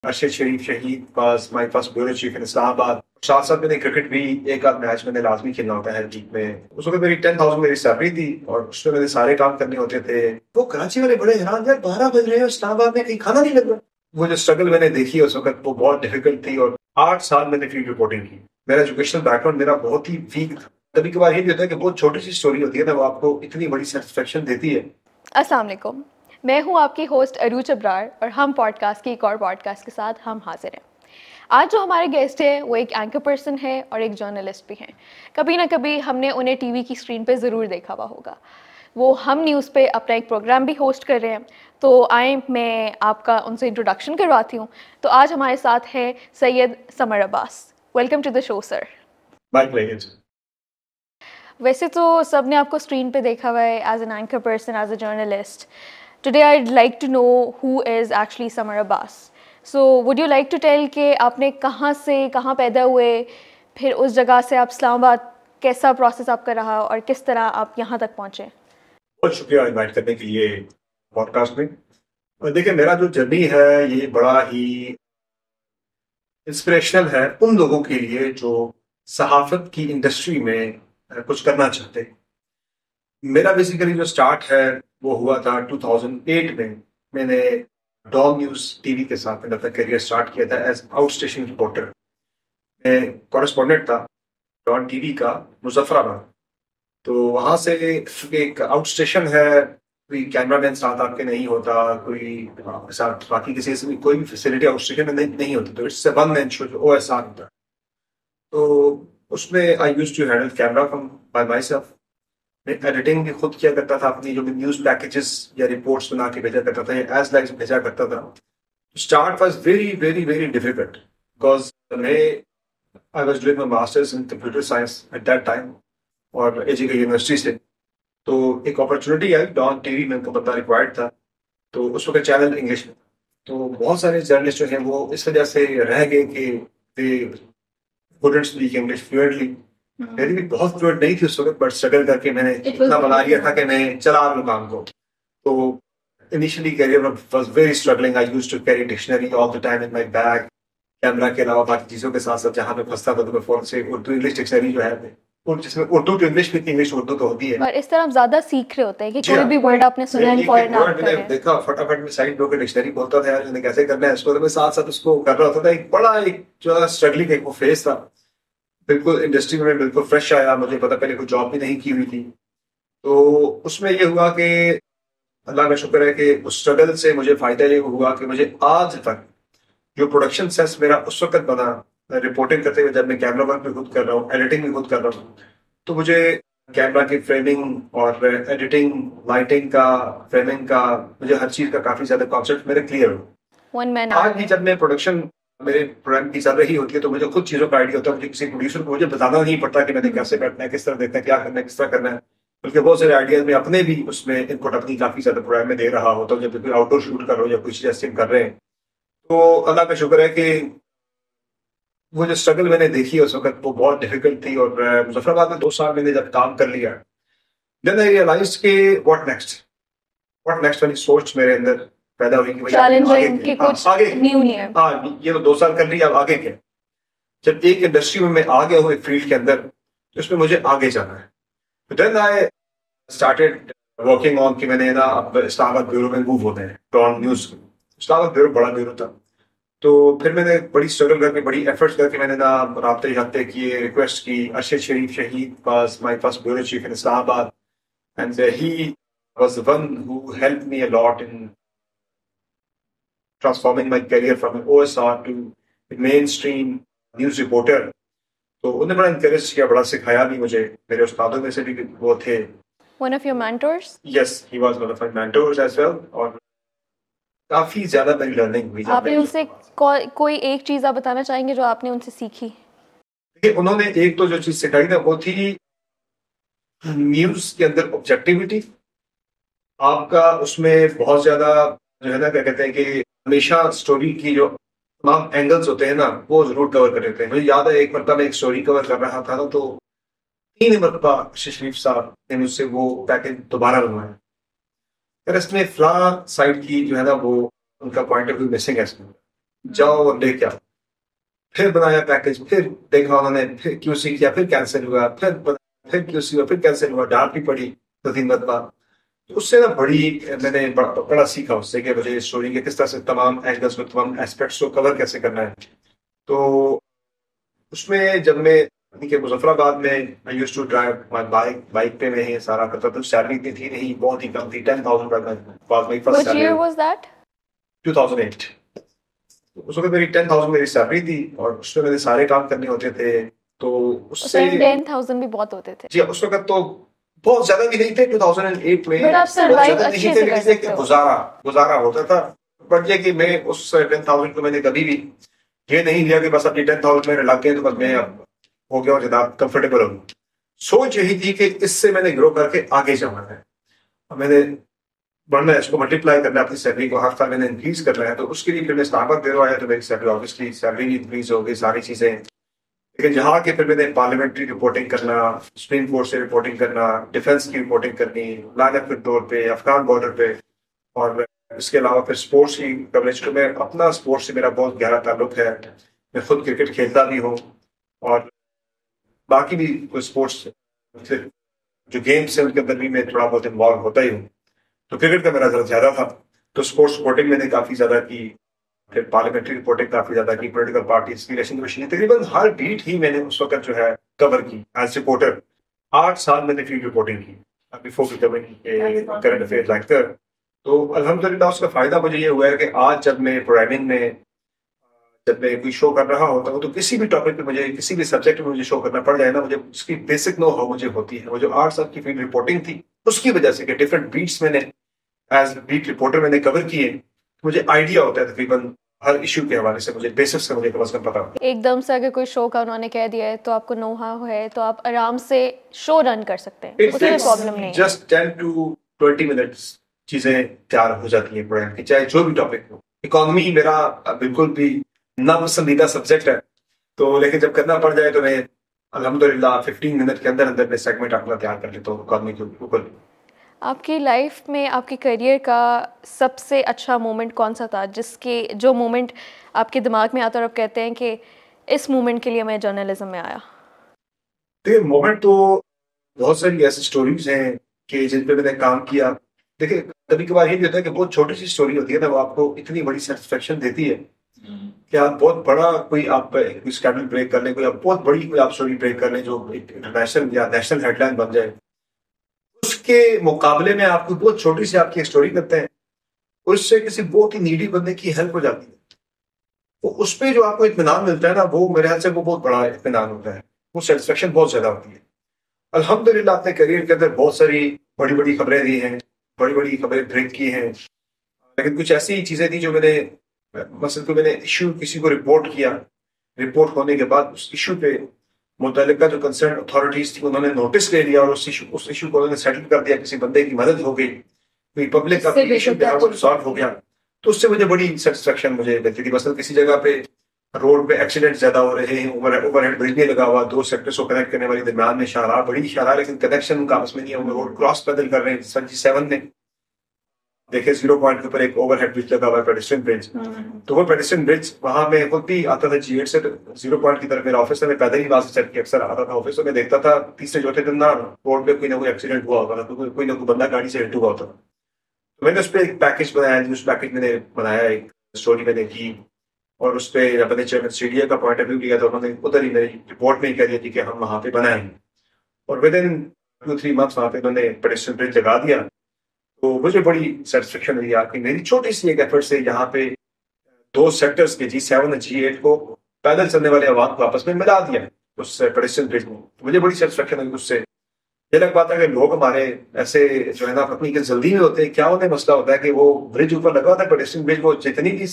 ارشد شریف شہید was my first bureau chief in Islamabad. ساتھ ساتھ میں نے کرکٹ بھی ایک آدھ میچ میں نے لازمی کھیلنا ہوتا ہے ہر ویک میں. اس وقت میری 10,000 میری سیلری تھی اور اس میں میرے سارے کام کرنے ہوتے تھے. وہ کراچی والے بڑے حیران یار 12 بج رہے ہیں اسلام آباد میں کہیں کھانا نہیں لگ رہا. وہ جو اسٹرگل میں نے دیکھی اس وقت وہ بہت ڈیفیکلٹ تھی. اور 8 سال میں نے فیلڈ رپورٹنگ کی. میرا ایجوکیشنل بیک گراؤنڈ میرا بہت ہی ویک تھا. کبھی کبھار یہ بھی ہوتا ہے کہ بہت چھوٹی سی اسٹوری ہوتی ہے نا وہ آپ کو اتنی بڑی سیٹسفیکشن دیتی ہے. السلام علیکم، میں ہوں آپ کی ہوسٹ عروج ابرار اور ہم پوڈ کاسٹ کی ایک اور پوڈ کاسٹ کے ساتھ ہم حاضر ہیں. آج جو ہمارے گیسٹ ہے وہ ایک اینکر پرسن ہے اور ایک جرنلسٹ بھی ہیں. کبھی نہ کبھی ہم نے انہیں ٹی وی کی اسکرین پہ ضرور دیکھا ہوا ہوگا. وہ ہم نیوز پہ اپنا ایک پروگرام بھی ہوسٹ کر رہے ہیں. تو آئیں میں آپ کا ان سے انٹروڈکشن کرواتی ہوں. تو آج ہمارے ساتھ ہیں سید سمر عباس. ویلکم ٹو دا شو سر. ویسے تو سب نے آپ کو اسکرین پہ دیکھا ہوا ہے as an anchor person, as a journalist. Today I like to know who is actually Samar Abbas. So would you like to tell کہ آپ نے کہاں سے کہاں پیدا ہوئے، پھر اس جگہ سے آپ اسلام آباد کیسا پروسیس آپ کا رہا اور کس طرح آپ یہاں تک پہنچے؟ بہت شکریہ انوائٹ کرنے کے لیے پوڈ کاسٹ میں. دیکھیں میرا جو جرنی ہے یہ بڑا ہی انسپریشنل ہے ان لوگوں کے لیے جو صحافت کی انڈسٹری میں کچھ کرنا چاہتے ہیں. میرا بیسیکلی جو سٹارٹ ہے وہ ہوا تھا 2008 میں. میں نے ڈان نیوز ٹی وی کے ساتھ میں نے اپنا کیریئر سٹارٹ کیا تھا ایز آؤٹ اسٹیشن رپورٹر. میں کورسپونڈنٹ تھا ڈان ٹی وی کا مظفر آباد. تو وہاں سے ایک آؤٹ اسٹیشن ہے، کوئی کیمرہ مین ساتھ آپ کے نہیں ہوتا، کوئی ساتھ باقی کسی سے بھی کوئی بھی فیسلٹی آؤٹ اسٹیشن میں نہیں ہوتی. تو اس سے ون مین شو جو او ایس آر ہوتا ہے. تو اس میں I use to handle camera from by myself. میں ایڈیٹنگ بھی خود کیا کرتا تھا اپنی، جو بھی نیوز پیکیجز یا رپورٹس بنا کے بھیجا کرتا تھا یا ایز لائکس بھیجا کرتا تھا. Start was very very very difficult because I was doing my masters in computer science at that time اور اے جی کے یونیورسٹی سے. تو ایک اپرچونیٹی آئی ڈان ٹی وی میں، ان کو بندہ ریکوائرڈ تھا. تو اس وقت چینل انگلش میں. تو بہت سارے جرنلسٹ جو ہیں وہ اس وجہ سے رہ گئے کہ دے couldn't speak English fluently. میری بھی بہت فلوئنٹ نہیں تھی اس وقت، بٹ اسٹرگل کر کے میں نے اتنا بنا لیا تھا کہ میں چلا لوں کام کو. تو initially career was very struggling. I use to carry dictionary all the time in my bag. Camera کے علاوہ باقی چیزوں کے ساتھ ساتھ جہاں میں پھنستا تھا تو میں فوراً سے اردو انگلش ڈکشنری جو ہے جس میں اردو ٹو انگلش بھی انگلش اردو تو ہوتی ہے. اور اس طرح ہم زیادہ سیکھ رہے ہوتے ہیں کہ کوئی بھی ورڈ آپ نے سنا ہے فوراً آپ کریں. دیکھا فٹافٹ میں سائڈ پہ ڈکشنری بولتا تھا یار کیسے کرنا ہے اس کو. تو میں ساتھ ساتھ اس کو کر رہا ہوتا تھا. ایک بڑا ایک جو اسٹرگلنگ ایک وہ فیز تھا. بالکل انڈسٹری میں بالکل فریش آیا، مجھے پتا پہلے کوئی جاب بھی نہیں کی ہوئی تھی. تو اس میں یہ ہوا کہ اللہ کا شکر ہے کہ اس اسٹرگل سے مجھے فائدہ یہ ہوا کہ مجھے آج تک جو پروڈکشن سینس میرا اس وقت بنا رپورٹنگ کرتے ہوئے، جب میں کیمرہ ورک بھی خود کر رہا ہوں، ایڈیٹنگ بھی خود کر رہا ہوں، تو مجھے کیمرہ کی فریمنگ اور ایڈیٹنگ، لائٹنگ کا، فریمنگ کا، مجھے ہر چیز کا کافی زیادہ کانسیپٹ میرے کلیئر ہو. آج بھی جب میں پروڈکشن میرے پروگرام کی چل رہی ہوتی ہے تو مجھے خود چیزوں کا آئیڈیا ہوتا ہے. مجھے کسی پروڈیوسر کو مجھے بتانا نہیں پڑتا کہ میں نے کیسے بیٹھنا ہے، کس طرح دیکھنا ہے، کیا کرنا ہے، کس طرح کرنا ہے. بلکہ بہت سارے آئیڈیاز میں اپنے بھی اس میں ان پٹ اپنی کافی زیادہ پروگرام میں دے رہا ہوتا ہوں. جب کوئی آؤٹ ڈور شوٹ کر رہا ہوں یا کچھ جیسے کر رہے ہیں تو اللہ کا شکر ہے کہ وہ جو اسٹرگل میں نے دیکھی اس وقت وہ بہت ڈیفیکلٹ تھی. اور مظفر آباد میں 2 سال میں نے جب کام کر لیا دین آئی ریئلائزڈ کہ واٹ نیکسٹ والی سوچ میرے اندر پیدا ہوئی کہ یہ تو 2 سال کر لیا، اب آگے کیا. جب ایک انڈسٹری میں میں آ گیا ہوں ایک فیلڈ کے اندر تو اس میں مجھے آگے جانا ہے. دین آئی اسٹارٹیڈ ورکنگ آن کہ میں نے نا اب اسلام آباد بیورو میں موو ہوتے ہیں. ڈان نیوز اسلام آباد بیورو بڑا بیورو تھا. تو پھر میں نے بڑی اسٹرگل کر کے، بڑی ایفرٹس کر کے میں نے نا رابطے کیے، ریکویسٹ کی. ارشد شریف شہید was my first bureau chief in Islamabad and he was the one who helped me a lot in transforming my career from an OSR to a mainstream news reporter. تو انہوں نے بڑا انکریج کیا، بڑا سکھایا بھی مجھے. میرے استادوں میں سے بھی وہ تھے. One of your mentors? Yes, he was one of my mentors as well. اور کافی زیادہ میری لرننگ ہوئی. آپ نے ان سے کوئی ایک چیز آپ بتانا چاہیں گے جو آپ نے ان سے سیکھی؟ انہوں نے ایک تو جو چیز سکھائی نا وہ تھی نیوز کے اندر آبجیکٹیوٹی. آپ کا اس میں بہت زیادہ جو ہے نا کیا کہتے ہیں کہ ہمیشہ اسٹوری کی جو تمام اینگلز ہوتے ہیں نا وہ ضرور کور کر لیتے ہیں. مجھے یاد ہے ایک مرتبہ میں ایک اسٹوری کور کر رہا تھا نا تو 3 مرتبہ شریف صاحب نے مجھ سے وہ پیکج دوبارہ بنوایا. پھر اس میں فلاں سائڈ کی جو ہے نا وہ ان کا پوائنٹ آف ویو مسنگ ہے اس میں. جاؤ اور لے کے آؤ. پھر بنایا پیکج, پھر دیکھا انہوں نے, پھر کیو سی کیا, پھر کینسل ہوا, پھر کیو سی ہوا, پھر کینسل ہوا, ڈانٹ بھی پڑی 2-3 مرتبہ. اس سے نا بڑی میں نے بڑا سیکھا اس سے کہ مجھے اسٹوری کے کس طرح سے تمام اینگلس کو, تمام ایسپیکٹس کو کور کیسے کرنا ہے. تو اس میں جب میں کہ مظفر آباد میں I use to drive bike پہ میں سارا کرتا تھا. سیلری اتنی تھی نہیں, بہت ہی کم تھی, 10,000 Which year was that? 2008. اس وقت میری 10,000 میری سیلری تھی اور اس میں میرے سارے کام کرنے ہوتے تھے. تو اس سے 10,000 بھی بہت ہوتے تھے. جی اس وقت تو بہت زیادہ بھی نہیں تھے 2008 میں, بٹ آپ سروائیو اچھے سے کر سکتے ہو. گزارا ہوتا تھا. بٹ یہ کہ میں اس 10,000 کو میں نے کبھی بھی یہ نہیں لیا کہ بس اپنی 10,000 میں لگ گئے تو بس میں اب ہو گیا جناب کمفرٹیبل ہوں. سوچ یہی تھی کہ اس سے میں نے گرو کر کے آگے جانا ہے, میں نے بڑھنا ہے, اس کو ملٹیپلائی کرنا ہے, اپنی سیلری کو ہر سال میں نے انکریز کرنا ہے. تو اس کے لیے پھر میں اسٹارٹ اپ آیا تو میری سیلری آبویسلی سیلری انکریز ہو گئی, ساری چیزیں. لیکن جہاں کے پھر میں نے پارلیمنٹری رپورٹنگ کرنا, سپریم کورٹ سے رپورٹنگ کرنا, ڈیفینس کی رپورٹنگ کرنی, لائن اپ کنٹرول پہ, افغان بارڈر پہ, اور اس کے علاوہ پھر اسپورٹس کی کوریج کو. میں اپنا اسپورٹس سے میرا بہت گہرا تعلق ہے, میں خود کرکٹ کھیلتا بھی ہوں اور باقی بھی کوئی اسپورٹس جو گیمس ہیں ان کے اندر بھی میں تھوڑا بہت انوالو ہوتا ہی ہوں. تو کرکٹ کا میرا ذرا زیادہ تھا, تو اسپورٹس رپورٹنگ میں نے کافی زیادہ کی, پھر پارلیمنٹری رپورٹنگ کافی زیادہ کی, پولیٹیکل پارٹیز کی الیکشن کمیشن, تقریباً ہر بیٹ ہی میں نے اس وقت جو ہے کور کی ایز رپورٹر. 8 سال میں نے فیلڈ رپورٹنگ کی before becoming current affairs anchor. تو الحمدللہ اس کا فائدہ مجھے یہ ہوا ہے کہ آج جب میں پروگرامنگ میں جب میں کوئی شو کر رہا ہوتا ہوں تو کسی بھی ٹاپک پہ مجھے, کسی بھی سبجیکٹ میں مجھے شو کرنا پڑ جائے نا, مجھے اس کی بیسک نو ہاؤ مجھے ہوتی ہے. وہ جو 8 سال کی فیلڈ رپورٹنگ تھی اس کی وجہ سے کہ ڈفرینٹ بیٹس میں نے ایز بیٹ رپورٹر میں نے کور کیے, مجھے آئیڈیا ہوتا ہے تقریباً ہر ایشو کے حوالے سے, مجھے بیسکس کا مجھے کم از کم پتا ہوتا ہے. ایک دم سے اگر کوئی شو کا انہوں نے کہہ دیا ہے تو آپ کو نو ہاؤ ہے تو آپ آرام سے شو رن کر سکتے ہیں, اس میں پرابلم نہیں ہے. جسٹ 10 to 20 منٹس چیزیں تیار ہو جاتی ہیں پروگرام کی, چاہے جو بھی ٹاپک ہو. اکانومی میرا بالکل بھی ناپسندیدہ سبجیکٹ ہے, تو لیکن جب کرنا پڑ جائے تو میں الحمدللہ 15 منٹ کے اندر اندر میں سیگمنٹ اپنا تیار کر لیتا ہوں اکانومی کے اوپر. آپ کی لائف میں آپ کی کریئر کا سب سے اچھا مومنٹ کون سا تھا, جو مومنٹ آپ کے دماغ میں آتا اور آپ کہتے ہیں کہ اس مومنٹ کے لیے میں جرنلزم میں آیا؟ دیکھیے مومنٹ تو بہت ساری ایسی اسٹوریز ہیں کہ جن پہ میں نے کام کیا. دیکھیے کبھی کبھار یہ بھی ہوتا ہے کہ بہت چھوٹی سی اسٹوری ہوتی ہے نا, وہ آپ کو اتنی بڑی سیٹسفیکشن دیتی ہے کہ آپ بہت بڑا کوئی آپ اسکینڈل بریک کر لیں, کوئی آپ بہت بڑی کوئی آپ اسٹوری بریک کر لیں جو انٹرنیشنل یا نیشنل ہیڈ لائن بن جائے. اس کے مقابلے میں آپ کو بہت چھوٹی سی آپ کی اسٹوری کرتے ہیں, اس سے کسی بہت ہی نیڈی بندے کی ہیلپ ہو جاتی ہے. تو اس پہ جو آپ کو اطمینان ملتا ہے نا, وہ میرے خیال سے وہ بہت بڑا اطمینان ہوتا ہے, وہ سیٹسفیکشن بہت زیادہ ہوتی ہے. الحمدللہ اپنے کریئر کے اندر بہت ساری بڑی بڑی خبریں دی ہیں, بڑی بڑی خبریں بریک کی ہیں, لیکن کچھ ایسی چیزیں تھیں جو میں نے مثلا کو میں نے ایشو کسی کو رپورٹ کیا, رپورٹ ہونے کے بعد اس ایشو پہ متعلقہ جو کنسرن اتھارٹیز تھی انہوں نے نوٹس لے لیا اور اس ایشو کو انہوں نے سیٹل کر دیا, کسی بندے کی مدد ہو گئی, کوئی پبلک کا ایشو پہ وہ ریزالو ہو گیا. تو اس سے مجھے بڑی سیٹسفیکشن مجھے ملتی تھی. مثلا کسی جگہ پہ روڈ پہ ایکسیڈنٹ زیادہ ہو رہے ہیں, اوور ہیڈ برج نہیں لگا ہوا, 2 سیکٹرز کو کنیکٹ کرنے والی درمیان میں شاہراہ, بڑی شاہراہ لیکن کنیکشن ان کا آپس میں نہیں ہے, وہ روڈ کراس پیدل کر رہے ہیں. سن جی 7 میں دیکھیں 0 پوائنٹ کے اوپر ایک اوور ہیڈ برج لگا ہوا ہے, پیڈسٹرین برج. تو وہ پیڈسٹرین برج وہاں میں خود بھی آتا تھا G8 سے 0 پوائنٹ کی طرف, میرا آفس ہے, میں پیدل ہی وہاں سے چل کے اکثر آتا تھا آفس, تو میں دیکھتا تھا تیسرے چوتھے دن نا روڈ پہ کوئی نہ کوئی ایکسیڈنٹ ہوا ہوتا تھا, کوئی نہ کوئی بندہ گاڑی سے ہٹ ہوا ہوتا تھا. تو میں نے اس پہ ایک پیکج بنایا, نیوز پیکج میں نے بنایا, ایک اسٹوری میں نے کی, اور اس پہ جب میں نے چیئرمین اسٹوڈیو کا پوائنٹ آف ویو لیا تو انہوں نے ادھر ہی میری رپورٹ میں ہی کہہ دیا تھی کہ ہم وہاں پہ بنائیں, اور ود ان 2-3 منتھس وہاں پہ انہوں نے پیڈسٹرین برج لگا دیا. تو مجھے بڑی سیٹسفیکشن ہوئی کہ میری چھوٹی سی ایک ایفرٹ سے یہاں پہ 2 سیکٹرز کے G7 اور G8 کو پیدل چلنے والے عوام کو آپس میں ملا دیا اس پیڈسٹرین برج میں. مجھے بڑی سیٹسفیکشن ہوئی اس سے. یہ لگ بات ہے کہ لوگ ہمارے ایسے جو ہے نا اپنی کے جلدی میں ہوتے ہیں, کیا انہیں مسئلہ ہوتا ہے کہ وہ برج اوپر لگا ہوتا ہے پیڈسٹرین برج, وہ جتنی بھی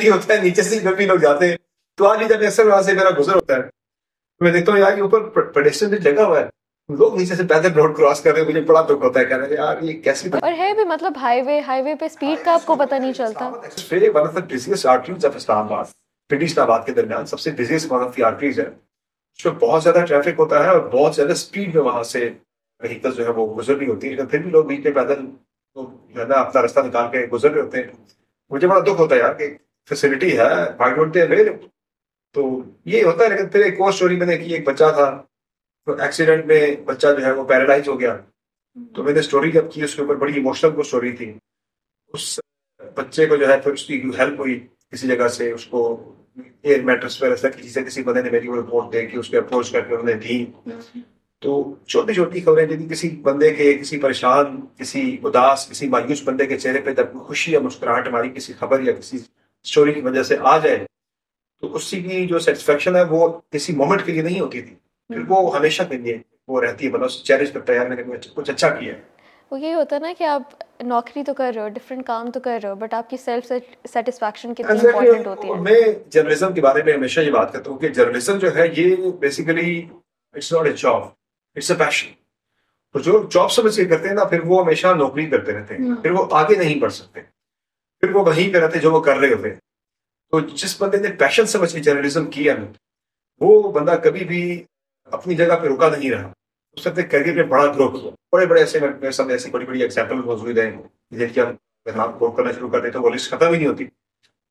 ہوتا ہے نیچے سے جب بھی لوگ جاتے ہیں, تو آج جب اکثر وہاں سے میرا گزر ہوتا ہے میں دیکھتا ہوں یار اوپر پیڈسٹرین برج لگا ہوا ہے, لوگ نیچے سے پیدل روڈ کراس کر رہے ہیں, مجھے بڑا دکھ ہوتا ہے, کہہ رہے ہیں یار یہ کیسی اور ہے بھی مطلب ہائی وے پہ اسپیڈ کا آپ کو پتہ نہیں چلتا. One of the busiest arteries of Islamabad, Pindi Islamabad کے درمیان سب سے busiest one of the arteries ہے, اس میں بہت زیادہ ٹریفک ہوتا ہے اور بہت زیادہ اسپیڈ میں وہاں سے وہیکل جو ہے وہ گزر بھی ہوتی ہے, لیکن پھر بھی لوگ بیچ میں پیدل تو جو ہے نا اپنا راستہ نکال کے گزر رہے ہوتے ہیں. مجھے بڑا دکھ ہوتا ہے یار کہ فیسلٹی ہے, وائی ڈونٹ دے اویل. تو یہ ہوتا ہے. لیکن پھر ایک اور اسٹوری میں نے کی, ایک بچہ تھا تو ایکسیڈنٹ میں بچہ جو ہے وہ پیرالائز ہو گیا. تو میں نے اسٹوری جب کی اس کے اوپر, بڑی ایموشنل کو اسٹوری تھی. اس بچے کو جو ہے پھر اس کی ہیلپ ہوئی کسی جگہ سے, اس کو ایئر میٹرس پر ایسا کسی سے کسی بندے نے میری رپورٹ دے کے اس کو اپروچ کر کے انہوں نے دی. تو چھوٹی چھوٹی خبریں جن کسی بندے کے, کسی پریشان, کسی اداس, کسی مایوس بندے کے چہرے پہ جب خوشی یا مسکراہٹ ہماری کسی خبر یا کسی اسٹوری کی وجہ سے آ جائے تو اس کی جو سیٹسفیکشن ہے وہ کسی مومنٹ کے لیے نہیں ہوتی تھی, پھر وہ ہمیشہ کے لیے وہ رہتی ہے. مطلب چیریش کرتا ہے یار میں نے کچھ اچھا کیا ہے. وہ یہ ہوتا ہے نا کہ آپ نوکری تو کر رہے ہو, ڈفرینٹ کام تو کر رہے ہو, بٹ آپ کی سیلف سیٹسفیکشن کتنی امپورٹنٹ ہوتی ہے. میں جرنلزم کے بارے میں ہمیشہ یہ بات کرتا ہوں کہ جرنلزم جو ہے یہ basically it's not a job, it's a passion. تو جو جاب سمجھ کے کرتے ہیں نا پھر وہ ہمیشہ نوکری کرتے رہتے ہیں, پھر وہ آگے نہیں بڑھ سکتے, پھر وہ وہیں پہ رہتے جو وہ کر رہے ہوتے. تو جس بندے نے پیشن سمجھ کے جرنلزم کیا نا وہ بندہ کبھی بھی اپنی جگہ پہ رکا نہیں رہا, اس نے کیریئر میں بڑا گرو کیا. بڑے بڑے ایسے میرے سامنے ایسی بڑی بڑی ایگزامپل موجود ہیں جن کی ہم غور کرنا شروع کر دیتے ہیں, وہ لسٹ ختم ہی نہیں ہوتی.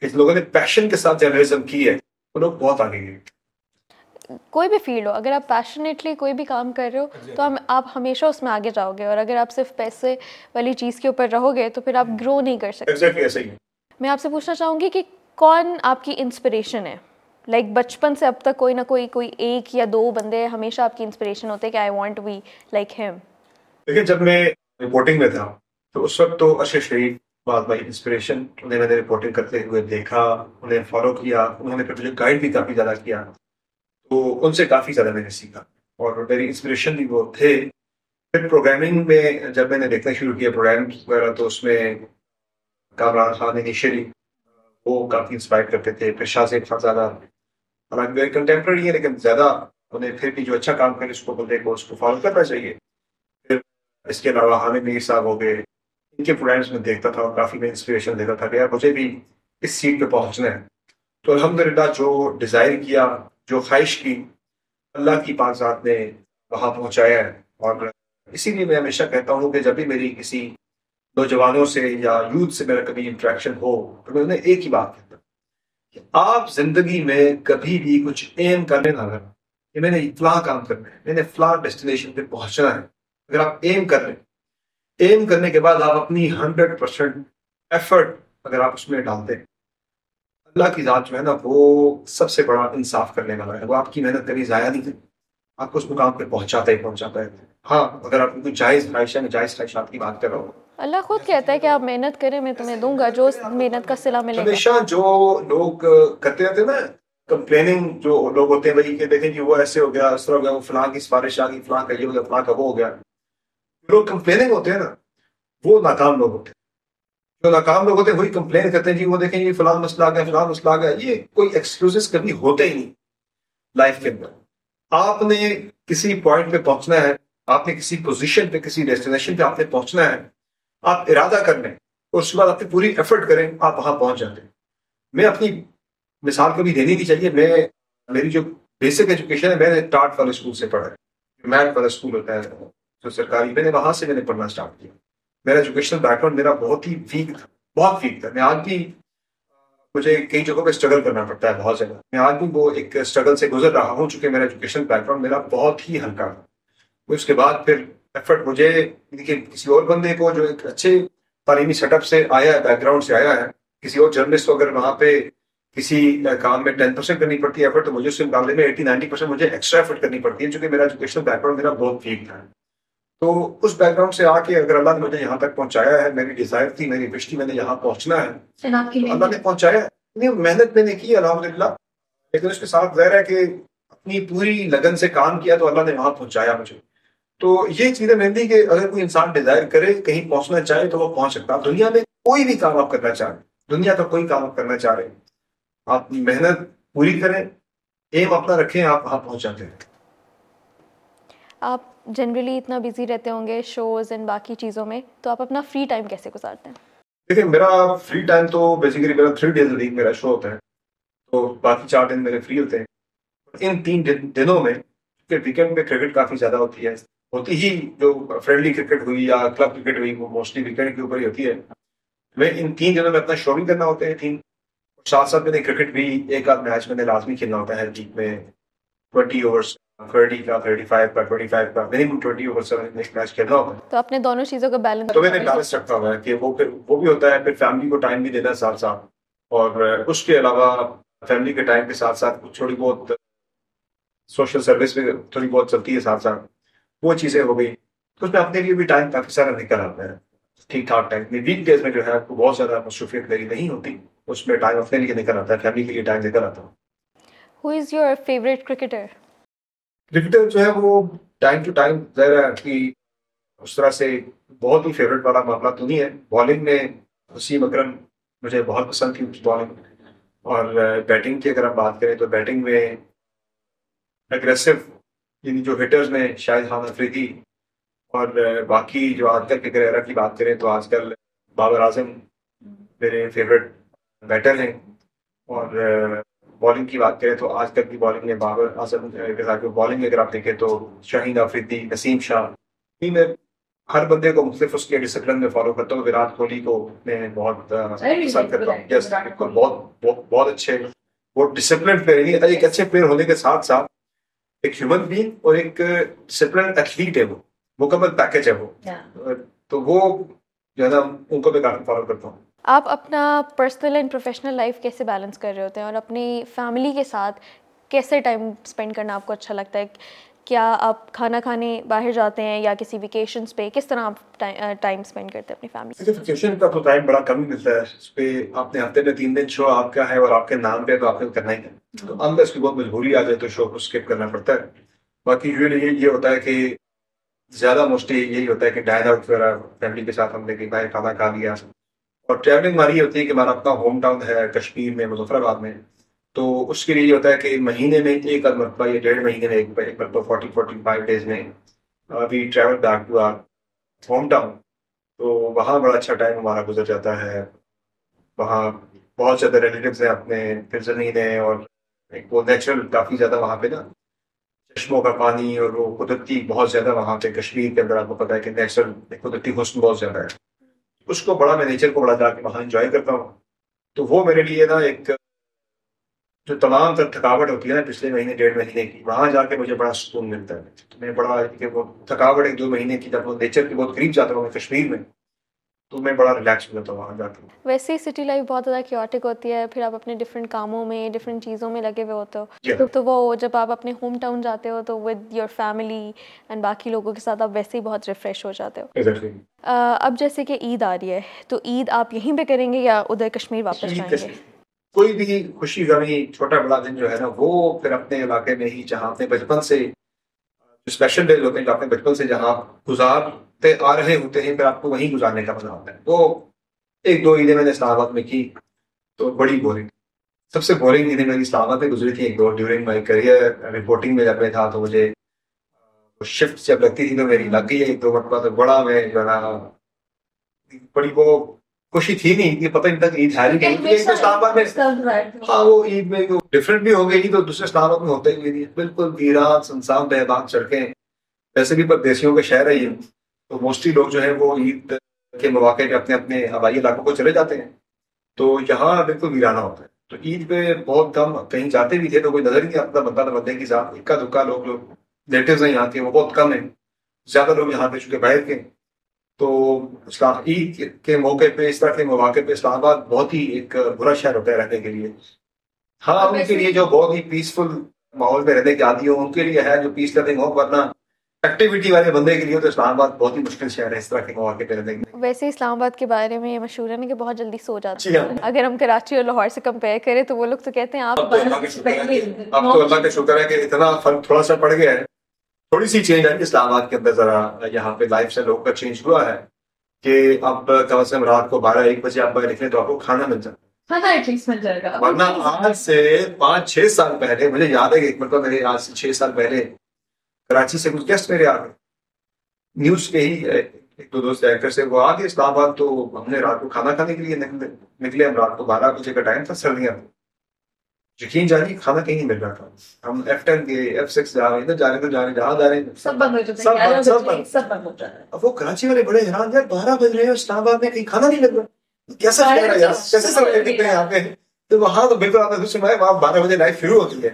کہ لوگوں نے پیشن کے ساتھ جرنلزم کی ہے وہ لوگ بہت آگے گئے. کوئی بھی فیلڈ ہو, اگر آپ پیشنیٹلی کوئی بھی کام کر رہے ہو تو آپ ہمیشہ اس میں آگے جاؤ گے, اور اگر آپ صرف پیسے والی چیز کے اوپر رہو گے تو پھر آپ گرو نہیں کر سکتے. ایگزیکٹلی ایسا ہی ہے. میں آپ سے پوچھنا چاہوں گی کہ کون آپ کی انسپریشن ہے؟ لائک بچپن سے اب تک کوئی نہ کوئی ایک یا دو بندے ہمیشہ آپ کی انسپریشن ہوتے ہیں کہ I want to be like him. دیکھیں جب میں رپورٹنگ میں تھا تو اس وقت تو ارشد شریف واز مائی انسپریشن. انہیں میں نے رپورٹنگ کرتے ہوئے دیکھا, انہیں فالو کیا, انہوں نے پھر مجھے گائیڈ بھی کافی زیادہ کیا, تو ان سے کافی زیادہ میں نے سیکھا اور میری انسپریشن بھی وہ تھے. پھر پروگرامنگ میں جب میں نے دیکھنا شروع کیا پروگرام وغیرہ تو اس میں کامران خان انیشلی وہ کافی انسپائر کرتے تھے. پھر شاہ زیب خانزادہ حالانکہ میرے کنٹمپرری ہیں لیکن زیادہ انہیں پھر بھی جو اچھا کام کرے اس کو بندے کو اس کو فالو کرنا چاہیے. پھر اس کے علاوہ حامد میر صاحب ہو گئے, ان کے پروگرامس میں دیکھتا تھا اور کافی میں انسپریشن دیتا تھا کہ یار مجھے بھی اس سیٹ پہ پہنچنا ہے. تو الحمدللہ جو ڈیزائر کیا, جو خواہش کی, اللہ کی پاک ذات نے وہاں پہنچایا ہے. اور اسی لیے میں ہمیشہ کہتا ہوں کہ جب بھی میری کسی نوجوانوں سے یا یوتھ سے میرا کبھی انٹریکشن ہو تو میں انہیں ایک ہی بات کہتا ہوں کہ آپ زندگی میں کبھی بھی کچھ ایم کرنے نہ لگا کہ میں نے فلاں کام کرنا ہے, میں نے فلاں ڈیسٹینیشن پہ پہنچنا ہے. اگر آپ ایم کر لیں, ایم کرنے کے بعد آپ اپنی 100% ایفرٹ اگر آپ اس میں ڈالتے ہیں, اللہ کی ذات جو ہے نا وہ سب سے بڑا انصاف کرنے والا ہے. وہ آپ کی محنت کبھی ضائع نہیں کرتی, آپ کو اس مقام پہ پہنچاتا ہے. ہاں اگر آپ کو جائز خواہش ہے, میں جائز خواہشات کی بات کر رہا ہوں. اللہ خود کہتا ہے کہ آپ محنت کریں میں تمہیں دوں گا جو محنت کا صلہ ملے گا. ہمیشہ جو لوگ کرتے رہتے ہیں نا کمپلیننگ, جو لوگ ہوتے ہیں بھائی کہ دیکھیں جی وہ ایسے ہو گیا, اس طرح ہو گیا, وہ فلاں کی سفارش آ گئی, فلاں کا یہ ہو گیا, فلاں کا وہ ہو گیا. لوگ کمپلیننگ ہوتے ہیں نا وہ ناکام لوگ ہوتے ہیں. جو ناکام لوگ ہوتے ہیں وہی کمپلین کرتے ہیں جی وہ دیکھیں جی فلاں مسئلہ آ گیا, فلاں مسئلہ آ گیا. یہ کوئی ایکسکیوزز کبھی ہوتے ہی نہیں لائف کے اندر. آپ نے کسی پوائنٹ پہ پہنچنا ہے, آپ نے کسی پوزیشن پہ, کسی ڈیسٹینیشن پہ آپ نے پہنچنا ہے, آپ ارادہ کر لیں اور اس کے بعد اپنی پوری ایفرٹ کریں, آپ وہاں پہنچ جاتے ہیں. میں اپنی مثال کبھی دینی نہیں چاہیے. میری جو بیسک ایجوکیشن ہے میں نے ٹاٹ والے اسکول سے پڑھا ہے, میٹ والا اسکول ہوتا ہے جو سرکاری, میں نے وہاں سے میں نے پڑھنا اسٹارٹ کیا. میرا ایجوکیشنل بیک گراؤنڈ میرا بہت ہی ویک تھا, بہت ویک تھا. میں آج بھی مجھے کئی جگہوں پہ اسٹرگل کرنا پڑتا ہے, بہت جگہ میں آج بھی وہ ایک اسٹرگل سے گزر رہا ہوں, چونکہ میرا ایجوکیشنل بیک گراؤنڈ میرا بہت ہی ہلکا تھا. اس کے بعد پھر ایفرٹ مجھے کسی اور بندے کو جو ایک اچھے تعلیمی سیٹ اپ سے آیا ہے, بیک گراؤنڈ سے آیا ہے, کسی اور جرنلسٹ کو اگر وہاں پہ کسی کام میں 10% کرنی پڑتی ہے ایفرٹ, تو مجھے اس کے مقابلے میں 80-90% مجھے ایکسٹرا ایفرٹ کرنی پڑتی ہے, چونکہ میرا ایجوکیشنل بیک گراؤنڈ میرا بہت ویک تھا. تو اس بیک گراؤنڈ سے آ کے اگر اللہ نے مجھے یہاں تک پہنچایا ہے, میری ڈیزائر تھی, میری وش تھی, میں نے یہاں پہنچنا ہے, اللہ نے پہنچایا. محنت میں نے کی الحمدللہ, لیکن اس کے ساتھ ظاہر ہے کہ اپنی پوری لگن سے کام کیا تو اللہ نے وہاں پہنچایا مجھے. تو یہ چیزیں ملتی کہ اگر کوئی انسان ڈیزائر کرے, کہیں پہنچنا چاہے تو وہ پہنچ سکتا. دنیا میں کوئی بھی کام آپ کرنا چاہیں, دنیا کا کوئی کام آپ کرنا چاہ رہے ہیں, آپ محنت پوری کریں, ایم اپنا رکھیں, آپ وہاں پہنچ جاتے ہیں. آپ جنرلی اتنا بزی رہتے ہوں گے شوز اینڈ باقی چیزوں میں, تو آپ اپنا فری ٹائم کیسے گزارتے ہیں؟ دیکھیں میرا فری ٹائم تو بیسیکلی میرا 3 days a week میرا شو ہوتا ہے, تو باقی 4 دن میرے فری ہوتے ہیں. ان 3 دنوں میں کہ ویکینڈ میں کرکٹ کافی زیادہ ہوتی ہے, ہوتی ہی جو فرینڈلی کرکٹ ہوئی یا کلب کرکٹ ہوئی وہ موسٹلی ویکینڈ کے اوپر ہی ہوتی ہے. میں ان 3 دنوں میں اپنا شو بھی کرنا ہوتا ہے 3. ساتھ ساتھ میں نے کرکٹ بھی ایک آدھ میچ میں نے لازمی کھیلنا ہوتا ہے ویک میں 20 اوورس 30 کا 35 کا 25 کا منیمم 20 اوورس کا ایک میچ کھیلنا ہوتا ہے. تو اپنے دونوں چیزوں کا بیلنس تو میں نے بیلنس رکھا ہوا ہے کہ وہ بھی ہوتا ہے, پھر فیملی کو ٹائم بھی دینا ہے ساتھ ساتھ, اور اس کے علاوہ فیملی کے ٹائم کے ساتھ ساتھ تھوڑی بہت سوشل سروس بھی تھوڑی بہت چلتی ہے ساتھ ساتھ, وہ چیزیں ہو گئی. تو اس میں اپنے لیے بھی ٹائم کافی سارا نکل آتا ہے ٹھیک ٹھاک ٹائم. ویک ڈیز میں جو ہے آپ کو بہت زیادہ مصروفیت میری نہیں ہوتی, اس میں ٹائم اپنے لیے نکل آتا ہے, فیملی کے لیے ٹائم نکل آتا ہے. Who is your favorite cricketer? Cricketer جو ہے وہ ٹائم ٹو ٹائم ظاہر ہے کہ اس طرح سے بہت ہی فیوریٹ والا معاملہ تو نہیں ہے. بالنگ میں وسیم اکرم مجھے بہت پسند تھی اس کی بالنگ, اور بیٹنگ کی اگر ہم بات کریں تو بیٹنگ میں اگریسو یعنی جو ہٹرز میں شاہد خان افریدی, اور باقی جو آج کل کے کریئر کی بات کریں تو آج کل بابر اعظم میرے فیوریٹ بیٹر ہیں. اور بالنگ کی بات کریں تو آج کل کی بالنگ میں بابر اعظم کے ساتھ بالنگ میں اگر آپ دیکھیں تو شاہین افریدی, نسیم شاہ, میں ہر بندے کو مختلف اس کے ڈسپلن میں فالو کرتا ہوں. وراٹ کوہلی کو میں بہت پسند کرتا ہوں. یس بالکل, بہت اچھے, بہت ڈسپلن پلیئر, یعنی ایک اچھے پلیئر ہونے کے ساتھ ساتھ ایک ہیومن بینگ اور ایک ڈسپلن ایتھلیٹ ہے, وہ مکمل پیکج ہے وہ. تو وہ جو ہے نا ان کو میں کافی فالو کرتا ہوں. آپ اپنا پرسنل اینڈ پروفیشنل لائف کیسے بیلنس کر رہے ہوتے ہیں, اور اپنی فیملی کے ساتھ کیسے ٹائم اسپینڈ کرنا آپ کو اچھا لگتا ہے؟ کیا آپ کھانا کھانے باہر جاتے ہیں یا کسی ویکیشنس پہ, کس طرح آپ ٹائم اسپینڈ کرتے ہیں اپنی فیملی؟ ویکیشن کا تو ٹائم بڑا کم ہی ملتا ہے, اس پہ آپ نے ہفتے میں 3 دن شو آپ کا ہے اور آپ کے نام پہ تو آپ نے کرنا ہی ہے. تو انلس کی بہت مجبوری آ جائے تو شو کو اسکپ کرنا پڑتا ہے. باقی یوزلی یہ ہوتا ہے کہ زیادہ موسٹلی یہی ہوتا ہے کہ ڈائن آؤٹ وغیرہ فیملی کے ساتھ ہم نے کہ بھائی کھانا کھا لیا. اور ٹریولنگ ہماری یہ ہوتی ہے کہ ہمارا اپنا ہوم ٹاؤن ہے کشمیر میں, مظفر آباد میں, تو اس کے لیے یہ ہوتا ہے کہ مہینے میں ایک آدھ مرتبہ یا 1.5 مہینے میں ایک مرتبہ 40-45 ڈیز میں we travel back to our home town. تو وہاں بڑا اچھا ٹائم ہمارا گزر جاتا ہے. وہاں بہت زیادہ ریلیٹیوز ہیں اپنے, پھر زمین ہے, اور ایک وہ نیچرل کافی زیادہ وہاں پہ نا چشموں کا پانی اور وہ قدرتی بہت زیادہ وہاں پہ کشمیر کے اندر آپ کو پتا ہے کہ نیچرل قدرتی حسن بہت زیادہ ہے. اس کو بڑا میں نیچر کو بڑا جا کے وہاں انجوائے کرتا ہوں. تو وہ میرے لیے نا ایک جو تمام تر تھکاوٹ ہوتی ہے نا پچھلے مہینے 1.5 مہینے کی, وہاں جا کے مجھے بڑا سکون ملتا ہے. میں بڑا کہ وہ تھکاوٹ 1-2 مہینے کی جب وہ نیچر کے بہت قریب جاتا ہوں میں کشمیر میں, تو میں بڑا ریلیکس ہو جاتا ہوں وہاں جا کے. ویسے ہی سٹی لائف بہت زیادہ کیوٹک ہوتی ہے, پھر آپ اپنے ڈفرینٹ کاموں میں ڈفرینٹ چیزوں میں لگے ہوئے ہوتے ہو, تو وہ جب آپ اپنے ہوم ٹاؤن جاتے ہو تو ود یور فیملی اینڈ باقی لوگوں کے ساتھ آپ ویسے ہی بہت ریفریش ہو جاتے ہو. اب جیسے کہ عید آ رہی ہے, تو عید آپ یہیں پہ کریں گے یا ادھر کشمیر واپس جائیں گے؟ کوئی بھی خوشی غمی چھوٹا بڑا دن جو ہے نا وہ پھر اپنے علاقے میں ہی, جہاں اپنے بچپن سے اسپیشل ڈیز ہوتے ہیں, جو اپنے بچپن سے جہاں گزارتے آ رہے ہوتے ہیں, پھر آپ کو وہیں گزارنے کا مزہ ہوتا ہے. وہ 1-2 عیدیں میں نے اسلام آباد میں کی تو بڑی بورنگ, سب سے بورنگ عیدیں میری اسلام آباد میں گزری تھی 1-2 ڈیورنگ مائی کریئر. رپورٹنگ میں جب میں تھا تو مجھے شفٹ جب لگتی تھی تو میری لگ گئی 1-2 مرتبہ, تو بڑا میں جو ہے نا بڑی وہ خوشی تھی نہیں کہ پتہ نہیں تھا کہ عید ہے نہیں. اسلام آباد میں ہاں وہ عید میں ڈفرینٹ بھی ہو گئی تو دوسرے اسلام آباد میں ہوتا ہی نہیں, بالکل ویران سنسان بہبان سڑکیں. ویسے بھی پردیسیوں کا شہر ہے یہ, تو موسٹلی لوگ جو ہے وہ عید کے مواقع پہ اپنے اپنے آبائی علاقوں کو چلے جاتے ہیں, تو یہاں بالکل ویرانہ ہوتا ہے. تو عید پہ بہت کم کہیں جاتے بھی تھے تو کوئی نظر ہی نہیں آتا بندہ بندے کے ساتھ. اکا دکا لوگ ریلیٹیوز ہیں یہاں کے وہ بہت کم ہیں, زیادہ لوگ یہاں پہ چونکہ باہر کے. تو عید کے موقع پہ اس طرح کے مواقع پہ اسلام آباد بہت ہی ایک برا شہر ہوتا ہے رہنے کے لیے. ہاں ان کے لیے جو بہت ہی پیسفل ماحول میں رہنے کے عادی ہو ان کے لیے ہے, جو پیس لرننگ ہو, ورنہ ایکٹیویٹی والے بندے کے لیے تو اسلام آباد بہت ہی مشکل شہر ہے اس طرح کے مواقع پہ رہنے کے لیے. ویسے اسلام آباد کے بارے میں یہ مشہور ہے نا کہ بہت جلدی سو جاتے ہیں. اگر ہم کراچی اور لاہور سے کمپیئر کریں تو وہ لوگ تو کہتے ہیں آپ اب تو اللہ کا شکر ہے کہ اتنا فرق تھوڑا سا پڑ گیا ہے, تھوڑی سی چینج آئی اسلام آباد کے اندر. ذرا یہاں پہ لائف سے لوگ کا چینج ہوا ہے کہ اب کم از کم رات کو 12-1 بجے آپ باہر نکلیں تو آپ کو کھانا مل جاتا ہے. ورنہ آج سے 5-6 سال پہلے مجھے یاد ہے کہ ایک مرتبہ میرے آج سے 6 سال پہلے کراچی سے کچھ گیسٹ میرے آ گئے, نیوز پہ ہی 1-2 دوست اینکر سے وہ آ گئے اسلام آباد, تو ہم نے رات کو کھانا کھانے کے لیے نکلے. ہم رات کو 12 بجے کا ٹائم تھا, سردیاں. یقین جانیے کھانا کہیں نہیں مل رہا تھا. ہم F10 کے F6 جا رہے ہیں, جانے جہاں جا رہے ہیں سب بند ہو جاتا سب ہے, بند, سب بند. سب بند ہو جاتا ہے. اب وہ کراچی والے بڑے حیران, یار 12 بج رہے ہیں اسلام آباد میں کہیں کھانا نہیں مل رہا, کیسا خیال ہے یار, کیسے سب دیکھتے ہیں یہاں پہ. تو وہاں تو بالکل آپ نے دوسرے میں وہاں 12 بجے لائف شروع ہوتی ہے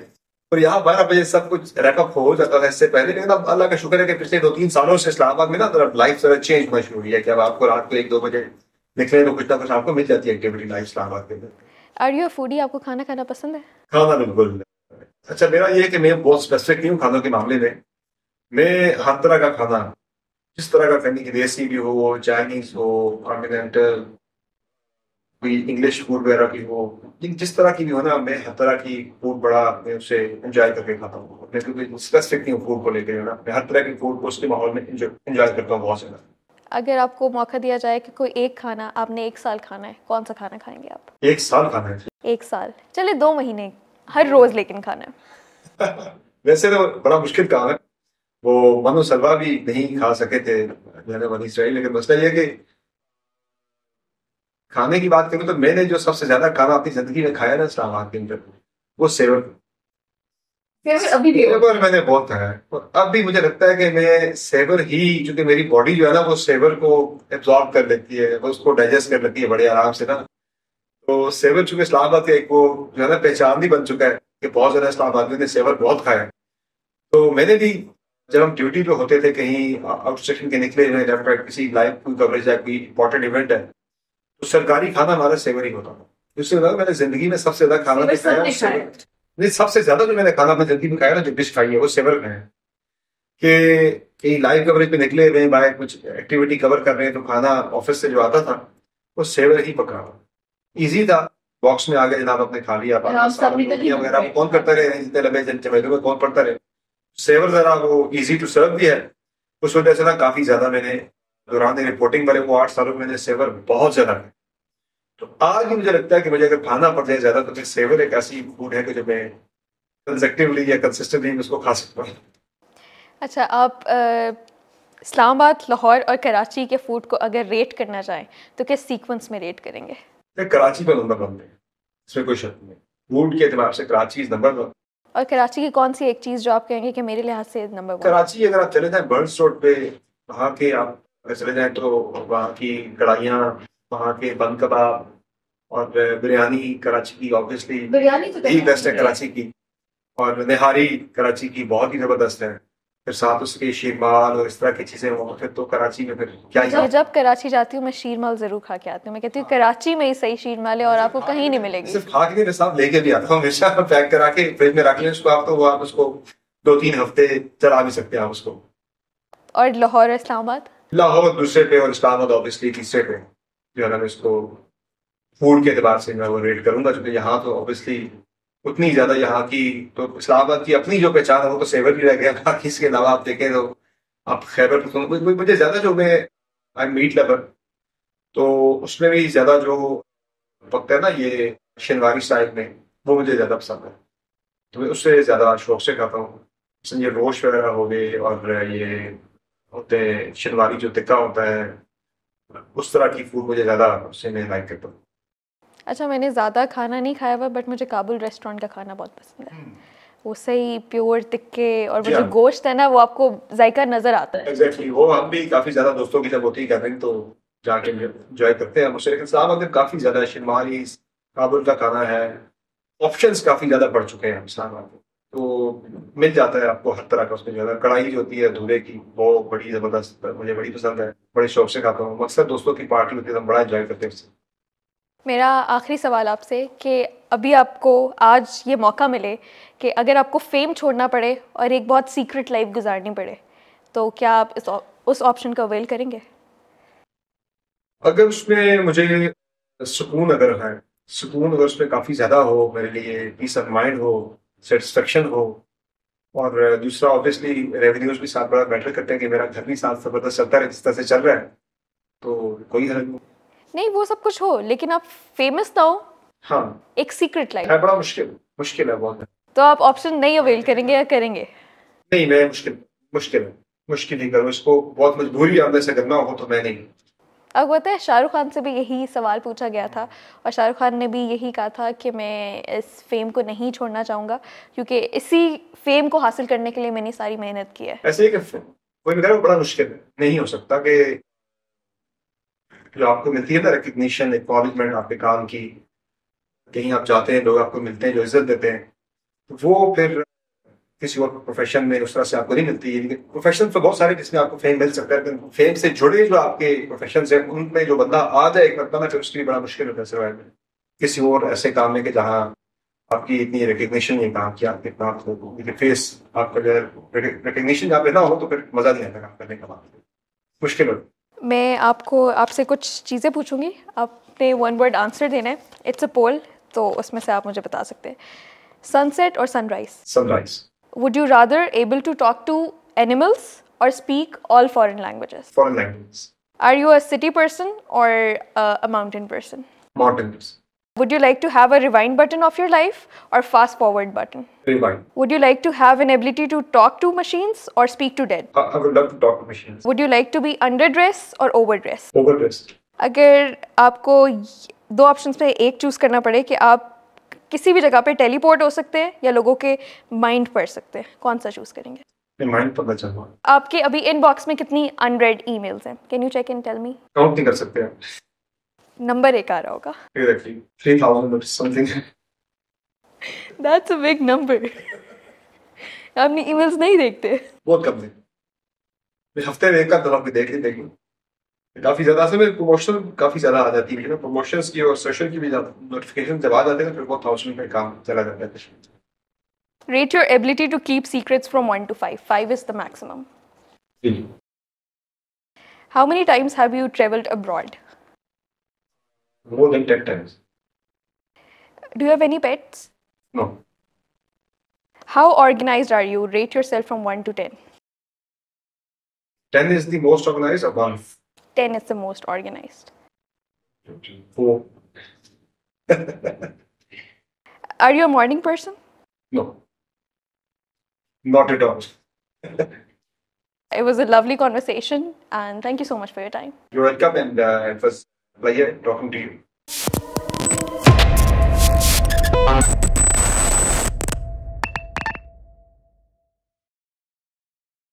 اور یہاں 12 بجے سب کچھ ریپ اپ ہو جاتا تھا اس سے پہلے. لیکن اب اللہ کا شکر ہے کہ پچھلے 2-3 سالوں سے اسلام آباد میں نا لائف ذرا چینج ہونا شروع ہوئی ہے کہ اب آپ کو رات کو 1-2 بجے نکلے تو کچھ نہ کچھ آپ کو مل جاتی ہے ایکٹیویٹی لائف اسلام آباد کے اندر. Are you a foodie? آپ کو کھانا کھانا پسند ہے؟ کھانا بالکل. اچھا میرا یہ ہے کہ میں بہت اسپیسیفک نہیں ہوں کھانوں کے معاملے میں. میں ہر طرح کا کھانا, جس طرح کا کھانے کی, دیسی بھی ہو, چائنیز ہو, کانٹینینٹل, کوئی انگلش فوڈ وغیرہ کی ہو, جس طرح کی بھی ہو نا, میں ہر طرح کی فوڈ بڑا میں اسے انجوائے کر کے کھاتا ہوں. میں کیونکہ اسپیسیفک نہیں ہوں فوڈ کو لے کے نا, میں ہر طرح کی فوڈ کو اس کے ماحول میں انجوائے کرتا ہوں بہت زیادہ. اگر آپ کو موقع دیا جائے کہ کوئی ایک کھانا آپ نے 1 سال کھانا ہے, کون سا کھانا کھائیں گے آپ؟ 1 سال کھانا ہے؟ 1 سال چلے 2 مہینے, ہر روز لیکن کھانا ہے. ویسے تو بڑا مشکل کام ہے, وہ منو سلوا بھی نہیں کھا سکے تھے بنی اسرائیل. لیکن مسئلہ یہ کہ کھانے کی بات کروں تو میں نے جو سب سے زیادہ کھانا اپنی زندگی میں کھایا نا اسلام آباد کے اندر, وہ سیور. ابھی بھی سیور میں نے بہت کھایا ہے, اور اب بھی مجھے لگتا ہے کہ میں سیور ہی, چونکہ میری باڈی جو ہے نا وہ سیور کو ایبزارب کر لیتی ہے, وہ اس کو ڈائجسٹ کر لیتی ہے بڑے آرام سے نا. تو سیور چونکہ اسلام آباد کا ایک وہ جو ہے نا پہچان بھی بن چکا ہے کہ بہت زیادہ اسلام آباد نے سیور بہت کھایا ہے. تو میں نے بھی جب ہم ڈیوٹی پہ ہوتے تھے کہیں آؤٹ اسٹیشن کے نکلے ہوئے, لیفٹ رائٹ کسی لائف کوئی کوریج ہے, کوئی امپورٹنٹ ایونٹ ہے, تو سرکاری کھانا ہمارا سیور ہی ہوتا تھا. اس سے میں نے زندگی میں سب سے زیادہ کھانا بھی کھایا, نہیں سب سے زیادہ جو میں نے کھانا اپنی زندگی میں کھایا نا, جو ڈش کھائی ہے وہ سیور کھایا ہے. کہ کہیں لائف کوریج پہ نکلے ہوئے, باہر کچھ ایکٹیویٹی کور کر رہے ہیں, تو کھانا آفس سے جو آتا تھا وہ سیور ہی پکا ہوا, ایزی تھا, باکس میں آگے جناب آپ نے کھا لیا, وغیرہ کون کرتا رہے جتنے لمبے چمیلے میں کون پڑتا رہے. سیور ذرا وہ ایزی ٹو سرو بھی ہے, اس وجہ سے نا کافی زیادہ میں نے دوران رپورٹنگ والے وہ 8 سالوں میں نے سیور بہت زیادہ کھایا. تو آج بھی مجھے لگتا ہے کہ مجھے اگر کھانا پڑ جائے زیادہ تو پھر سیور ایک ایسی فوڈ ہے کہ جو میں کنزیکٹیولی یا کنسسٹنٹلی اس کو کھا سکتا ہوں. اچھا, آپ اسلام آباد, لاہور اور کراچی کے فوڈ کو اگر ریٹ کرنا چاہیں تو کس سیکوینس میں ریٹ کریں گے؟ کراچی پہ نمبر 1 ہے, اس میں کوئی شک نہیں. فوڈ کے اعتبار سے کراچی از نمبر 1. اور کراچی کی کون سی ایک چیز جو آپ کہیں گے کہ میرے لحاظ سے نمبر 1؟ کراچی اگر آپ چلے جائیں برنس روڈ پہ, وہاں کے آپ اگر چلے جائیں تو وہاں کی کڑھائیاں, وہاں کے بند کباب اور بریانی کراچی کی آبویسلی دی بیسٹ ہے کراچی کی, اور نہاری کراچی کی بہت ہی زبردست ہے. پھر ساتھ اس کے شیرمال اور اس طرح کی چیزیں ہوں, پھر تو کراچی میں پھر کیا ہی. جب کراچی جاتی ہوں میں شیرمال ضرور کھا کے آتی ہوں. میں کہتی ہوں کراچی میں ہی صحیح شیرمال ہے اور آپ کو کہیں نہیں ملے گی. صرف کھا کے نہیں, ساتھ لے کے بھی آتا ہوں ہمیشہ, پیک کرا کے فریج میں رکھ لیں اس کو آپ, تو وہ آپ اس کو 2-3 ہفتے چلا بھی سکتے ہیں آپ اس کو. اور لاہور اور اسلام آباد؟ لاہور دوسرے پہ اور اسلام آباد آبویسلی تیسرے پہ جو ہے نا. میں اس کو فوڈ کے اعتبار سے میں وہ ریٹ کروں گا, کیونکہ یہاں تو آبویسلی اتنی زیادہ یہاں کی تو اسلام آباد کی اپنی جو پہچان ہے وہ تو سیور ہی رہ گیا. باقی اس کے علاوہ آپ دیکھیں تو آپ خیبر مجھے زیادہ جو میں میٹ لور, تو اس میں بھی زیادہ جو پکتا ہے نا یہ شنواری اسٹائل میں, وہ مجھے زیادہ پسند ہے. تو میں اس سے زیادہ شوق سے کھاتا ہوں. یہ روش وغیرہ ہو گئے اور یہ ہوتے ہیں شنواری جو تکا ہوتا ہے, اس طرح کی فوڈ مجھے زیادہ اس سے میں لائک کرتا ہوں. اچھا, میں نے زیادہ کھانا نہیں کھایا ہوا, بٹ مجھے کابل ریسٹورینٹ کا کھانا بہت پسند ہے. وہ صحیح پیور تکے, اور وہ جو گوشت ہے نا وہ آپ کو ذائقہ نظر آتا ہے. ایگزیکٹلی, وہ ہم بھی کافی زیادہ دوستوں کی جب ہوتی ہے گیدرنگ تو جا کے انجوائے کرتے ہیں ہم اسے. لیکن اسلام آباد میں کافی زیادہ شنواری کابل کا کھانا ہے, آپشنس کافی زیادہ بڑھ چکے ہیں اسلام آباد میں, تو مل جاتا ہے آپ کو ہر طرح کا. اس میں جو ہے کڑھائی جو ہوتی ہے دھولے کی وہ بڑی زبردست, مجھے بڑی پسند ہے, بڑے شوق سے کھاتا ہوں. اکثر دوستوں کی پارٹی ہوتی ہے ہم بڑا انجوائے کرتے ہیں اس سے. میرا آخری سوال آپ سے کہ ابھی آپ کو آج یہ موقع ملے کہ اگر آپ کو فیم چھوڑنا پڑے اور ایک بہت سیکرٹ لائف گزارنی پڑے, تو کیا آپ اس آپشن کو اویل کریں گے؟ اگر اس میں مجھے سکون اگر اس میں کافی زیادہ ہو, میرے لیے پیس آف مائنڈ ہو, سیٹسفیکشن ہو, اور دوسرا آبویسلی ریونیوز بھی ساتھ بڑا میٹر کرتے ہیں کہ میرا گھر بھی ساتھ زبردست چلتا ہے جس طرح سے چل رہا ہے, تو کوئی حل نہیں. وہ سب کچھ ہو لیکن آپ فیمس نہ ہو. ہاں, ایک سیکرٹ لائف ہے, بڑا مشکل ہے بہت. تو آپ آپشن نہیں اویل کریں گے یا کریں گے؟ نہیں, میں مشکل ہی کروں اس کو, بہت مجبوری آپ سے کرنا ہو تو میں نہیں. اب پتہ ہے شاہ رخ خان سے بھی یہی سوال پوچھا گیا تھا اور شاہ رخ خان نے بھی یہی کہا تھا کہ میں اس فیم کو نہیں چھوڑنا چاہوں گا کیونکہ اسی فیم کو حاصل کرنے کے لیے میں نے ساری محنت کی ہے. ایسے ہی کہ کوئی بھی بڑا مشکل ہے, نہیں ہو سکتا کہ جو آپ کو ملتی ہے نا ریکگنیشن, ایکنالجمنٹ آپ کے کام کی, کہیں آپ جاتے ہیں لوگ آپ کو ملتے ہیں جو عزت دیتے ہیں, وہ پھر کسی اور پروفیشن میں اس طرح سے آپ کو نہیں ملتی. یعنی پروفیشن تو بہت سارے جس میں آپ کو فیم مل سکتا ہے, لیکن فیم سے جڑے جو آپ کے پروفیشنز ہیں ان میں جو بندہ آ جائے ایک مرتبہ پھر اس کے لیے بڑا مشکل ہوتا ہے سروائیو میں کسی اور ایسے کام میں کہ جہاں آپ کی اتنی ریکگنیشن نہیں کام کی, آپ کے اتنا فیس آپ کا جو ہے ریکگنیشن جہاں پہ نہ ہو تو پھر مزہ نہیں آتا کام کرنے کا, مشکل ہوتا. میں آپ سے کچھ چیزیں پوچھوں گی, آپ نے ون ورڈ آنسر دینا ہے. اٹس اے پول, تو اس میں سے آپ مجھے بتا سکتے ہیں. سن سیٹ اور sunrise? Sunrise. Would you rather able to talk to animals or speak all foreign languages? Foreign languages. Are you a city person or a mountain person? Mountains. Would you like to have a rewind button of your life or fast forward button? Rewind. Would you like to have an ability to talk to machines or speak to dead? I would love to talk to machines. Would you like to be underdressed or overdressed? Overdressed. اگر آپ کو دو options میں ایک choose کرنا پڑے کہ آپ کسی بھی جگہ پہ ٹیلی پورٹ ہو سکتے ہیں یا لوگوں کے مائنڈ پڑھ سکتے ہیں, کون سا چوز کریں گے؟ میں مائنڈ پڑھنا چاہوں گا. آپ کے ابھی ان باکس میں کتنی انریڈ ای میلز ہیں؟ Can you check and tell me? Count نہیں کر سکتے آپ. نمبر ایک آ رہا ہوگا. ایگزیکٹلی 3000 اور something. That's a big number. آپ اپنی ای میلز نہیں دیکھتے؟ بہت کم ہیں, میں ہفتے میں ایک کا طرف بھی دیکھ کافی زیادہ سے میں پروموشن کافی زیادہ آ جاتی ہے, پروموشنس کی اور سوشل کی بھی نوٹیفکیشن جب آ جاتے ہیں پھر بہت 1000 کا کام چلا جاتا ہے. Rate your ability to keep secrets from 1 to 5. 5 is the maximum. How many times have you traveled abroad? More than 10 times. Do you have any pets? No. How organized are you? Rate yourself from 1 to 10. 10 is the most organized or 1? 10 is the most organized. 4. Are you a morning person? No. Not at all. It was a lovely conversation and thank you so much for your time. You're welcome and it was a pleasure talking to you.